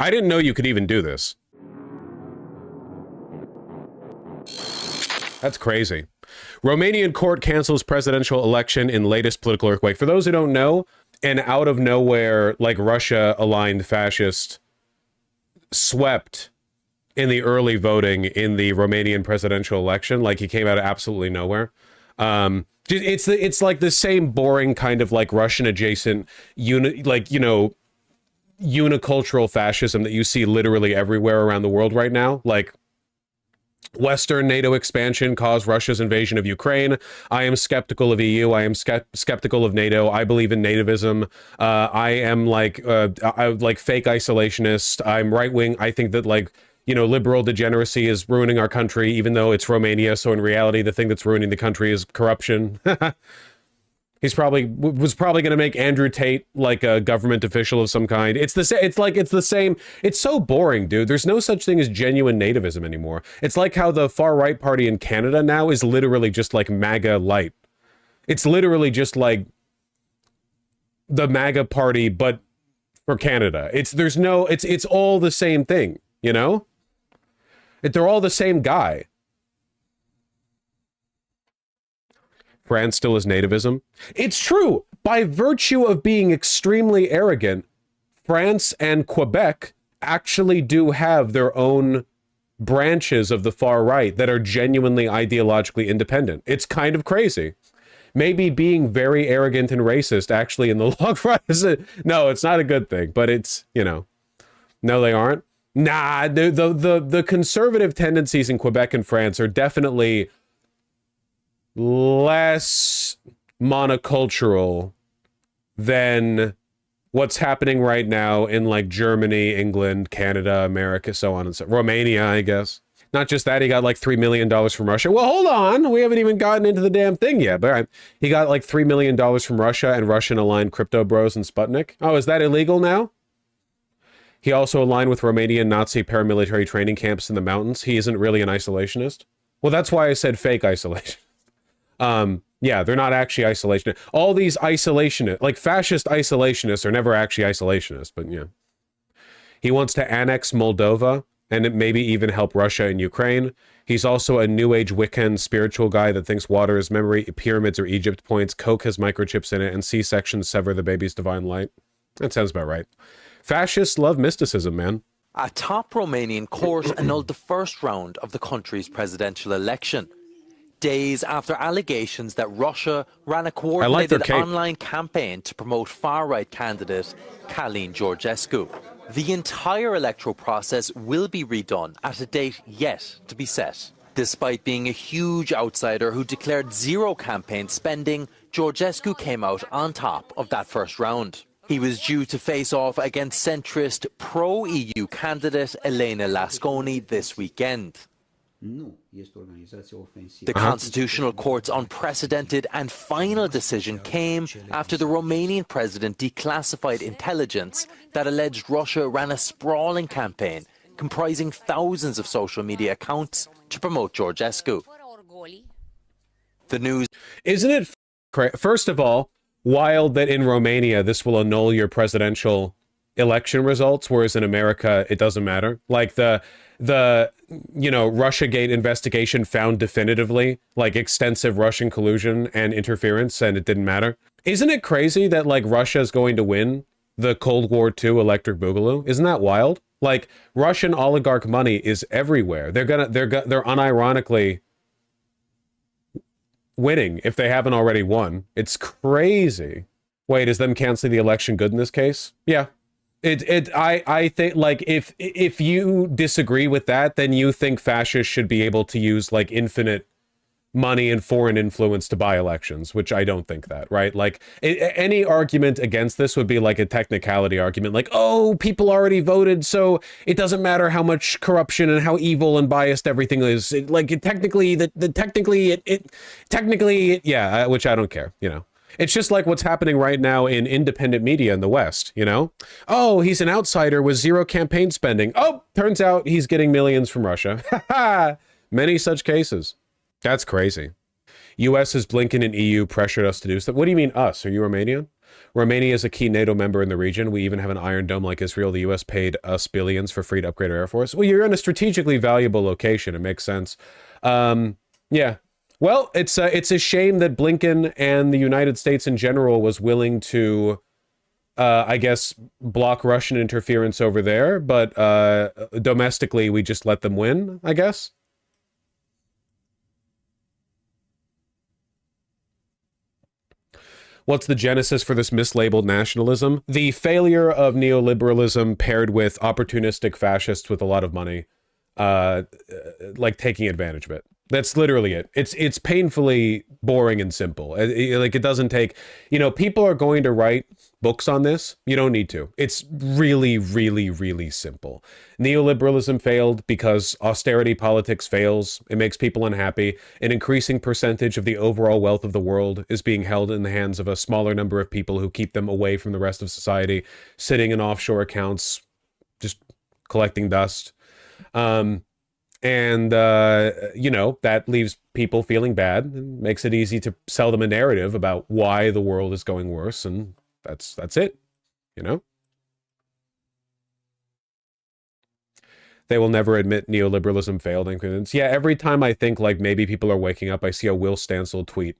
I didn't know you could even do this. That's crazy. Romanian court cancels presidential election in latest political earthquake. For those who don't know, an out of nowhere, like Russia-aligned fascist swept in the early voting in the Romanian presidential election. Like, he came out of absolutely nowhere. It's like the same boring kind of like Russian adjacent unicultural fascism that you see literally everywhere around the world right now. Like, Western NATO expansion caused Russia's invasion of Ukraine. I am skeptical of EU. I am skeptical of NATO. I believe in nativism. I am like fake isolationist. I'm right wing. I think that liberal degeneracy is ruining our country, even though it's Romania. So in reality, the thing that's ruining the country is corruption. Was probably going to make Andrew Tate like a government official of some kind. It's the same. It's so boring, dude. There's no such thing as genuine nativism anymore. It's like how the far right party in Canada now is literally just like MAGA light. It's literally just like the MAGA party, but for Canada. It's all the same thing, you know? They're all the same guy. France still is nativism. It's true. By virtue of being extremely arrogant, France and Quebec actually do have their own branches of the far right that are genuinely ideologically independent. It's kind of crazy. Maybe being very arrogant and racist actually in the long run no, it's not a good thing, but it's, no, they aren't. Nah, the conservative tendencies in Quebec and France are definitely less monocultural than what's happening right now in like Germany, England, Canada, America, so on and so Romania, I guess. Not just that, he got like $3 million from Russia. Well, hold on. We haven't even gotten into the damn thing yet. But right. He got like $3 million from Russia and Russian-aligned crypto bros and Sputnik. Oh, is that illegal now? He also aligned with Romanian Nazi paramilitary training camps in the mountains. He isn't really an isolationist. Well, that's why I said fake isolation. Yeah, they're not actually isolationists. All these isolationists, like fascist isolationists, are never actually isolationists, but yeah. He wants to annex Moldova and maybe even help Russia and Ukraine. He's also a new age Wiccan spiritual guy that thinks water is memory, pyramids are Egypt points, coke has microchips in it, and C-sections sever the baby's divine light. That sounds about right. Fascists love mysticism, man. A top Romanian court annulled the first round of the country's presidential election, days after allegations that Russia ran a coordinated online campaign to promote far-right candidate Călin Georgescu. The entire electoral process will be redone at a date yet to be set. Despite being a huge outsider who declared zero campaign spending, Georgescu came out on top of that first round. He was due to face off against centrist pro-EU candidate Elena Lasconi this weekend. The Constitutional Court's unprecedented and final decision came after the Romanian president declassified intelligence that alleged Russia ran a sprawling campaign comprising thousands of social media accounts to promote Georgescu. The news... Isn't it, first of all, wild that in Romania this will annul your presidential election results, whereas in America it doesn't matter? Like the Russiagate investigation found definitively like extensive Russian collusion and interference, and it didn't matter. Isn't it crazy that like Russia is going to win the Cold War II electric boogaloo? Isn't that wild? Like, Russian oligarch money is everywhere. They're unironically winning if they haven't already won. It's crazy. Wait, is them canceling the election good in this case? Yeah. I think, like, if you disagree with that, then you think fascists should be able to use like infinite money and foreign influence to buy elections, which I don't think that, right? Like, any argument against this would be like a technicality argument, like, oh, people already voted, so it doesn't matter how much corruption and how evil and biased everything is. Technically, yeah, which I don't care, you know. It's just like what's happening right now in independent media in the West, you know? Oh, he's an outsider with zero campaign spending. Oh, turns out he's getting millions from Russia. Many such cases. That's crazy. US as Blinken and EU pressured us to do stuff. What do you mean us? Are you Romanian? Romania is a key NATO member in the region. We even have an Iron Dome like Israel. The U.S. paid us billions for free to upgrade our Air Force. Well, you're in a strategically valuable location. It makes sense. Yeah. Well, it's a shame that Blinken and the United States in general was willing to, I guess, block Russian interference over there. But domestically, we just let them win, I guess. What's the genesis for this mislabeled nationalism? The failure of neoliberalism paired with opportunistic fascists with a lot of money, like taking advantage of it. That's literally it. It's painfully boring and simple. Like, it doesn't take, people are going to write books on this. You don't need to. It's really, really, really simple. Neoliberalism failed because austerity politics fails. It makes people unhappy. An increasing percentage of the overall wealth of the world is being held in the hands of a smaller number of people who keep them away from the rest of society, sitting in offshore accounts, just collecting dust. That leaves people feeling bad and makes it easy to sell them a narrative about why the world is going worse. And that's it, They will never admit neoliberalism failed. Yeah, every time I think like maybe people are waking up, I see a Will Stansel tweet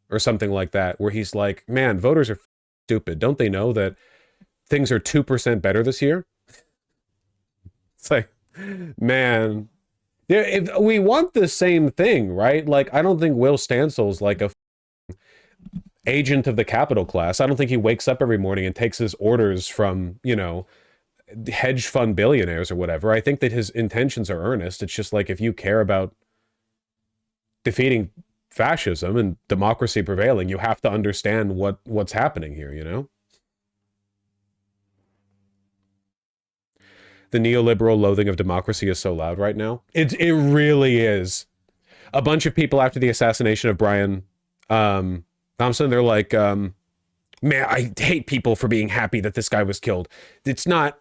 or something like that, where he's like, man, voters are stupid. Don't they know that things are 2% better this year? It's like, man, if we want the same thing, right? Like, I don't think Will Stansel's like a agent of the capital class. I don't think he wakes up every morning and takes his orders from, hedge fund billionaires or whatever. I think that his intentions are earnest. It's just like, if you care about defeating fascism and democracy prevailing, you have to understand what's happening here, The neoliberal loathing of democracy is so loud right now. It really is. A bunch of people after the assassination of Brian Thompson, they're like, man, I hate people for being happy that this guy was killed. It's not,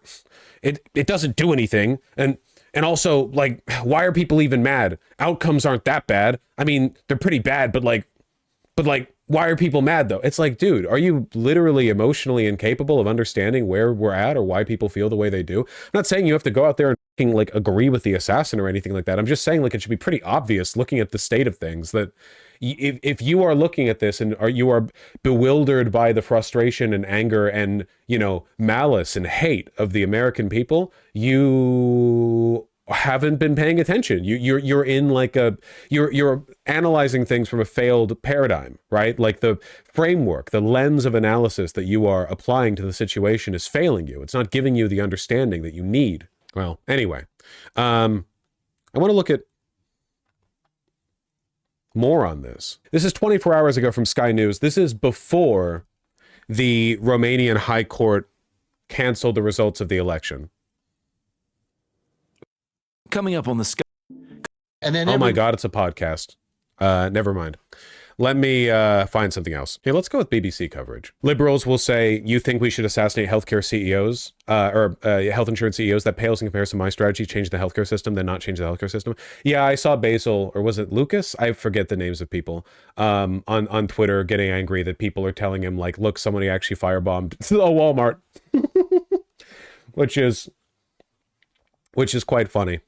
it doesn't do anything. And also, like, why are people even mad? Outcomes aren't that bad. I mean, they're pretty bad, but why are people mad though? It's like, dude, are you literally emotionally incapable of understanding where we're at or why people feel the way they do? I'm not saying you have to go out there and like agree with the assassin or anything like that. I'm just saying, like, it should be pretty obvious looking at the state of things that if you are looking at this and you are bewildered by the frustration and anger and, malice and hate of the American people, you haven't been paying attention. You're in like you're analyzing things from a failed paradigm, right? Like the framework, the lens of analysis that you are applying to the situation is failing you. It's not giving you the understanding that you need. Well, anyway, I want to look at more on this. This is 24 hours ago from Sky News. This is before the Romanian High Court canceled the results of the election. Coming up on the Sky. And then oh my God, it's a podcast. Never mind. Let me find something else. Okay, let's go with BBC coverage. Liberals will say, you think we should assassinate healthcare CEOs or health insurance CEOs? That pales in comparison to my strategy, change the healthcare system, then not change the healthcare system. Yeah, I saw Basil, or was it Lucas? I forget the names of people on Twitter getting angry that people are telling him, like, look, somebody actually firebombed a Walmart, which is quite funny.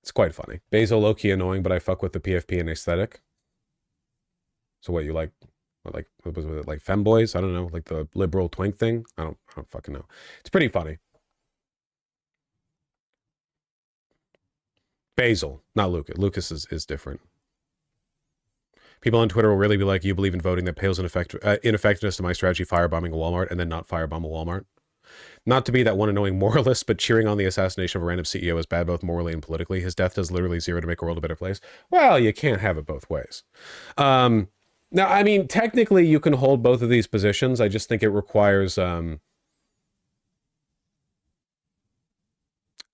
It's quite funny. Basil low-key annoying, but I fuck with the PFP and aesthetic. So what, you like, what was it, like femboys? I don't know, like the liberal twink thing? I don't fucking know. It's pretty funny. Basil, not Lucas. Lucas is different. People on Twitter will really be like, you believe in voting that pales in ineffectiveness to my strategy, firebombing a Walmart, and then not firebomb a Walmart. Not to be that one annoying moralist, but cheering on the assassination of a random CEO is bad both morally and politically. His death does literally zero to make a world a better place. Well, you can't have it both ways. Now, I mean, technically you can hold both of these positions. I just think it requires a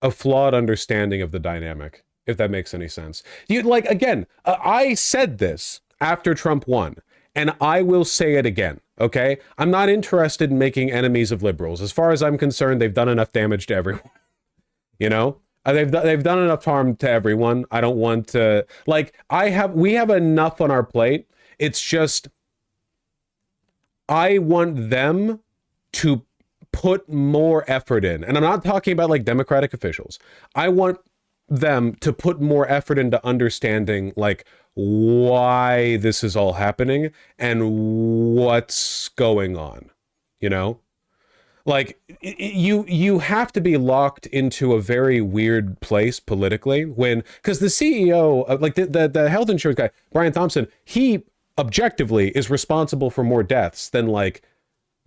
flawed understanding of the dynamic, if that makes any sense. I said this after Trump won, and I will say it again, okay? I'm not interested in making enemies of liberals. As far as I'm concerned, they've done enough damage to everyone. They've done enough harm to everyone. I don't want to, like, we have enough on our plate. It's just, I want them to put more effort in. And I'm not talking about like Democratic officials. I want them to put more effort into understanding like why this is all happening and what's going on, you know? Like you have to be locked into a very weird place politically when, because the CEO of like the health insurance guy, Brian Thompson, he objectively is responsible for more deaths than like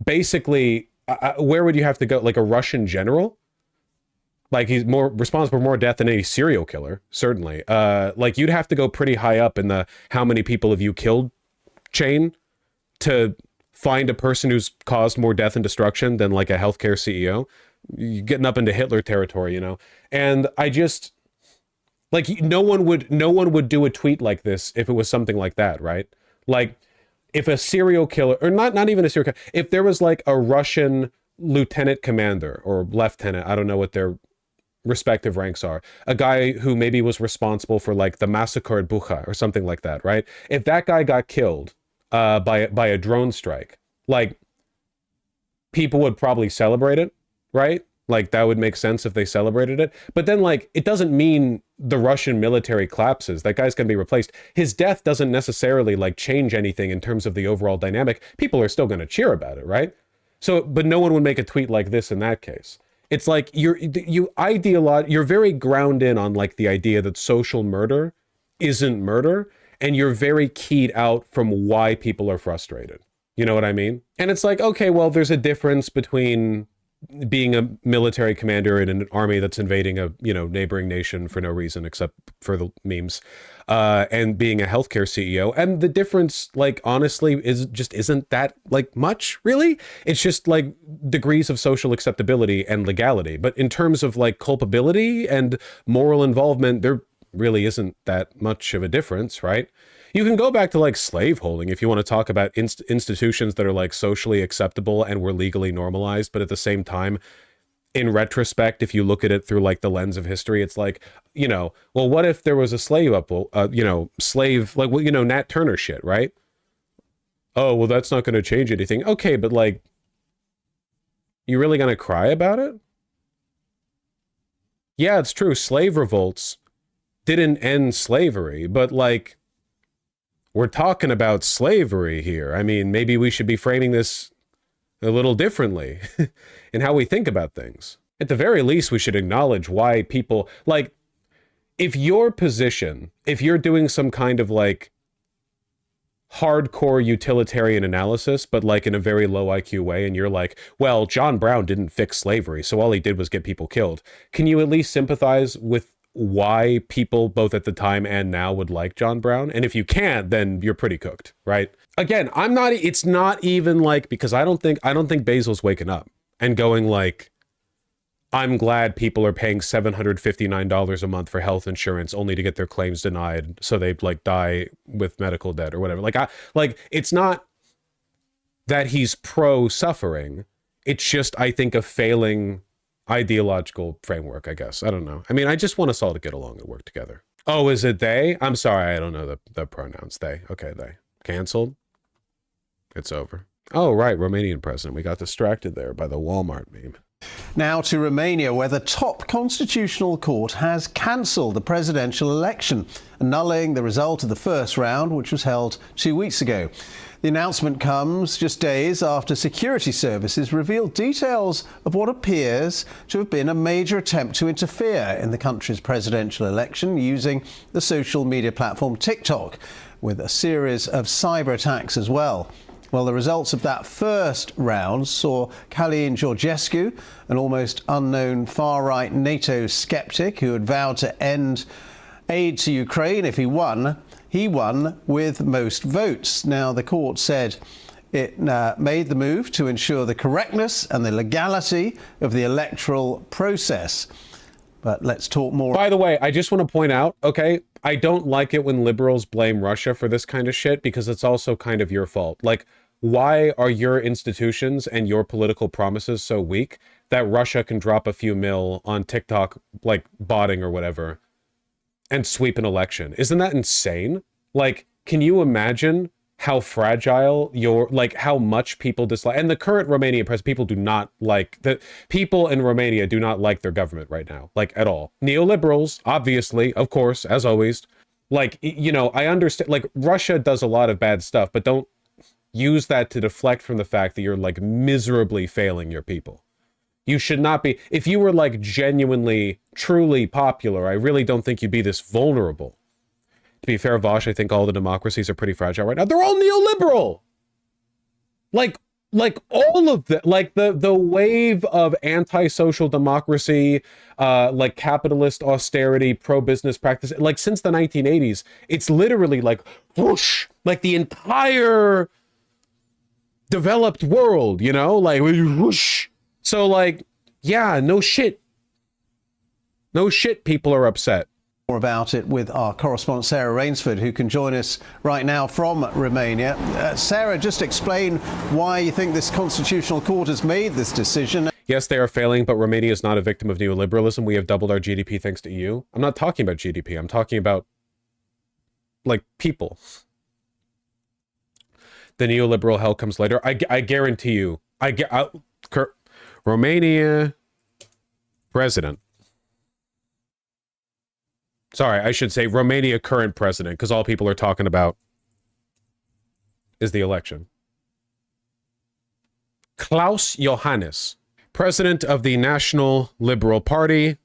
basically where would you have to go, like a Russian general? Like he's more responsible for more death than any serial killer, certainly. Like you'd have to go pretty high up in the how many people have you killed chain to find a person who's caused more death and destruction than like a healthcare CEO. You're getting up into Hitler territory, you know? And I just, like, no one would do a tweet like this if it was something like that, right? Like, if a serial killer, or not even a serial killer, if there was like a Russian lieutenant commander or lieutenant, I don't know what their respective ranks are, a guy who maybe was responsible for like the massacre at Bucha or something like that, right? If that guy got killed by a drone strike, like people would probably celebrate it, right? Like that would make sense if they celebrated it. But then like it doesn't mean the Russian military collapses. That guy's gonna be replaced. His death doesn't necessarily like change anything in terms of the overall dynamic. People are still gonna cheer about it, right? So, but no one would make a tweet like this in that case. It's like you're very ground in on like the idea that social murder isn't murder, and you're very keyed out from why people are frustrated. You know what I mean? And it's like, okay, well, there's a difference between being a military commander in an army that's invading a, you know, neighboring nation for no reason except for the memes, and being a healthcare CEO. And the difference, like, honestly, isn't that like much, really. It's just like degrees of social acceptability and legality. But in terms of like culpability and moral involvement, there really isn't that much of a difference, right? You can go back to like slaveholding if you want to talk about institutions that are like socially acceptable and were legally normalized, but at the same time, in retrospect, if you look at it through like the lens of history, it's like, you know, well, what if there was a slave like, well, you know, Nat Turner shit, right? Oh, well, that's not going to change anything. Okay, but like, you really going to cry about it? Yeah, it's true. Slave revolts didn't end slavery, but like, we're talking about slavery here. I mean, maybe we should be framing this a little differently in how we think about things. At the very least, we should acknowledge why people, like, if your position, if you're doing some kind of like hardcore utilitarian analysis, but like in a very low IQ way, and you're like, well, John Brown didn't fix slavery, so all he did was get people killed. Can you at least sympathize with why people both at the time and now would like John Brown? And if you can't, then you're pretty cooked, right? Again, it's not even like, because I don't think Basil's waking up and going like, I'm glad people are paying $759 a month for health insurance only to get their claims denied so they like die with medical debt or whatever. Like it's not that he's pro suffering. It's just, I think, a failing ideological framework, I guess. I don't know. I mean, I just want us all to get along and work together. Oh, is it they? I'm sorry, I don't know the pronouns. They. Okay, they. Canceled? It's over. Oh, right, Romanian president. We got distracted there by the Walmart meme. Now to Romania, where the top constitutional court has cancelled the presidential election, annulling the result of the first round, which was held 2 weeks ago. The announcement comes just days after security services revealed details of what appears to have been a major attempt to interfere in the country's presidential election using the social media platform TikTok, with a series of cyber attacks as well. Well, the results of that first round saw Călin Georgescu, an almost unknown far-right NATO skeptic who had vowed to end aid to Ukraine if he won. He won with most votes. Now, the court said it made the move to ensure the correctness and the legality of the electoral process. But let's talk more. By the way, I just want to point out, okay, I don't like it when liberals blame Russia for this kind of shit, because it's also kind of your fault. Like, why are your institutions and your political promises so weak that Russia can drop a few mil on TikTok, like botting or whatever, and sweep an election. Isn't that insane? Like, can you imagine how fragile how much people dislike, and the current Romanian president, people do not like, the people in Romania do not like their government right now, like at all. Neoliberals, obviously, of course, as always, like, you know, I understand, like, Russia does a lot of bad stuff, but don't use that to deflect from the fact that you're like miserably failing your people. You should not be. If you were like genuinely, truly popular, I really don't think you'd be this vulnerable. To be fair, Vosh, I think all the democracies are pretty fragile right now. They're all neoliberal. Like all of the, like the wave of anti-social democracy, like capitalist austerity, pro-business practice, like since the 1980s, it's literally like whoosh, like the entire developed world, you know, like whoosh. So like, yeah, no shit, people are upset. More about it with our correspondent Sarah Rainsford, who can join us right now from Romania. Sarah, just explain why you think this constitutional court has made this decision. Yes, they are failing, but Romania is not a victim of neoliberalism. We have doubled our GDP thanks to EU. I'm not talking about GDP. I'm talking about like people. The neoliberal hell comes later. I guarantee you. Romania president. Sorry, I should say Romania current president, because all people are talking about is the election. Klaus Iohannis, president of the National Liberal Party.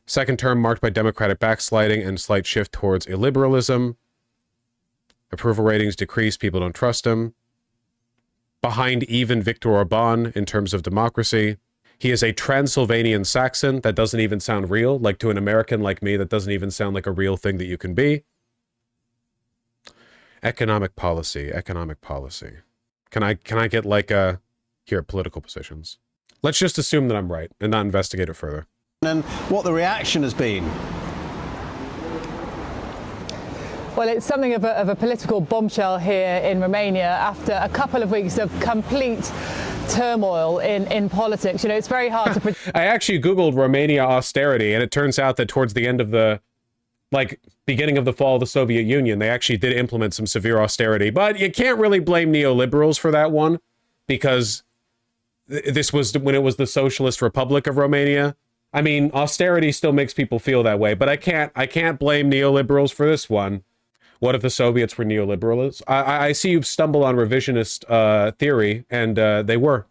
Second term marked by Democratic backsliding and slight shift towards illiberalism. Approval ratings decrease, people don't trust him. Behind even Viktor Orban in terms of democracy. He is a Transylvanian Saxon. That doesn't even sound real. Like, to an American like me, that doesn't even sound like a real thing that you can be. Economic policy. Can I get like here, political positions. Let's just assume that I'm right and not investigate it further. And what the reaction has been. Well, it's something of a political bombshell here in Romania after a couple of weeks of complete turmoil in politics. You know, it's very hard to... I actually Googled Romania austerity, and it turns out that towards the end of the, like, beginning of the fall of the Soviet Union, they actually did implement some severe austerity. But you can't really blame neoliberals for that one, because this was when it was the Socialist Republic of Romania. I mean, austerity still makes people feel that way, but I can't blame neoliberals for this one. What if the Soviets were neoliberals? I see you've stumbled on revisionist theory, and they were.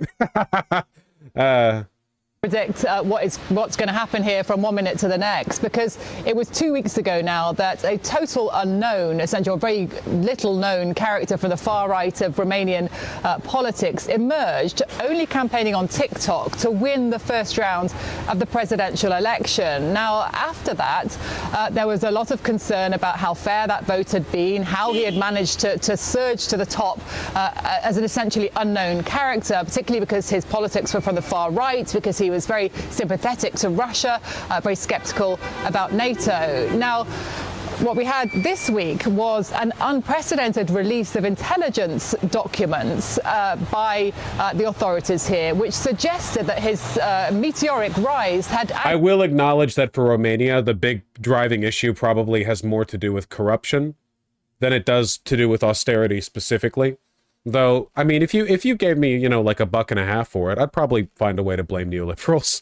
Predict what's going to happen here from 1 minute to the next, because it was 2 weeks ago now that a total unknown, essentially a very little known character from the far right of Romanian politics emerged, only campaigning on TikTok to win the first round of the presidential election. Now, after that, there was a lot of concern about how fair that vote had been, how he had managed to surge to the top as an essentially unknown character, particularly because his politics were from the far right, because he was very sympathetic to Russia, very skeptical about NATO. Now, what we had this week was an unprecedented release of intelligence documents by the authorities here, which suggested that his meteoric rise had... I will acknowledge that for Romania, the big driving issue probably has more to do with corruption than it does to do with austerity specifically. Though, I mean, if you gave me, you know, like $1.50 for it, I'd probably find a way to blame neoliberals.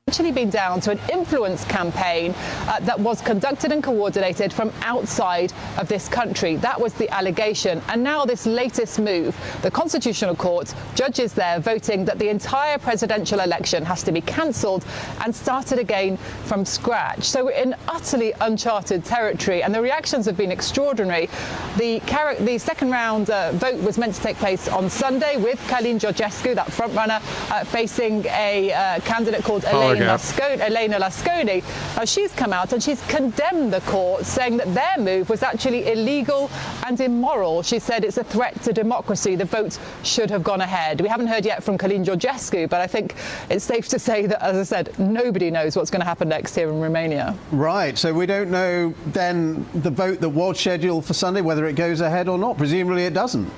Actually been down to an influence campaign that was conducted and coordinated from outside of this country. That was the allegation. And now this latest move, the Constitutional Court, judges there voting that the entire presidential election has to be cancelled and started again from scratch. So we're in utterly uncharted territory, and the reactions have been extraordinary. The second round vote was meant to take place on Sunday with Călin Georgescu, that frontrunner, facing a candidate called Elena Lasconi. She's come out and she's condemned the court, saying that their move was actually illegal and immoral. She said it's a threat to democracy. The vote should have gone ahead. We haven't heard yet from Călin Georgescu, but I think it's safe to say that, as I said, nobody knows what's going to happen next here in Romania. Right, so we don't know then the vote that was scheduled for Sunday, whether it goes ahead or not. Presumably it doesn't.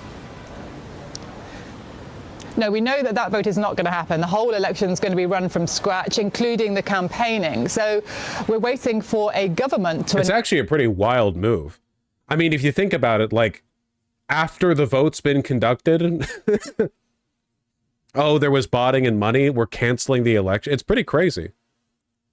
No, we know that that vote is not going to happen. The whole election is going to be run from scratch, including the campaigning. So we're waiting for a government to... It's actually a pretty wild move. I mean, if you think about it, like, after the vote's been conducted, oh, there was botting and money, we're canceling the election. It's pretty crazy.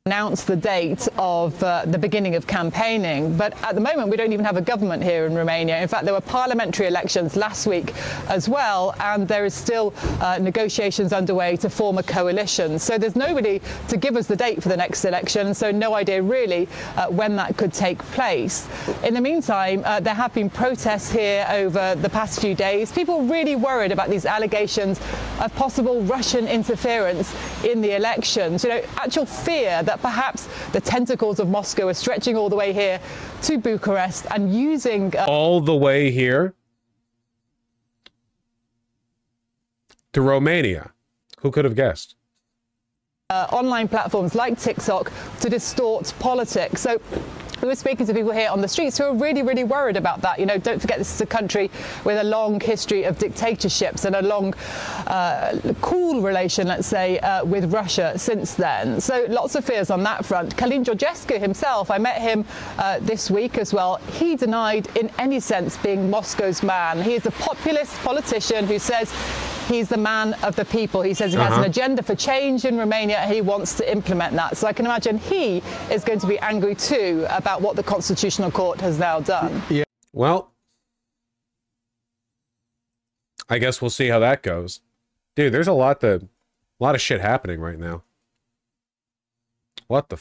Announce the date of the beginning of campaigning, but at the moment we don't even have a government here in Romania. In fact, there were parliamentary elections last week as well, and there is still negotiations underway to form a coalition. So there's nobody to give us the date for the next election, so no idea really when that could take place. In the meantime, there have been protests here over the past few days. People really worried about these allegations of possible Russian interference in the elections. You know, actual fear that perhaps the tentacles of Moscow are stretching all the way here to Bucharest and using... all the way here? To Romania? Who could have guessed? Online platforms like TikTok to distort politics. So we were speaking to people here on the streets who are really, really worried about that. You know, don't forget this is a country with a long history of dictatorships and a long, cool relation, let's say, with Russia since then. So lots of fears on that front. Călin Georgescu himself, I met him this week as well. He denied in any sense being Moscow's man. He is a populist politician who says he's the man of the people. He says he has an agenda for change in Romania and he wants to implement that. So I can imagine he is going to be angry too about what the Constitutional Court has now done. Yeah. Well, I guess we'll see how that goes. Dude, there's a lot of shit happening right now. What the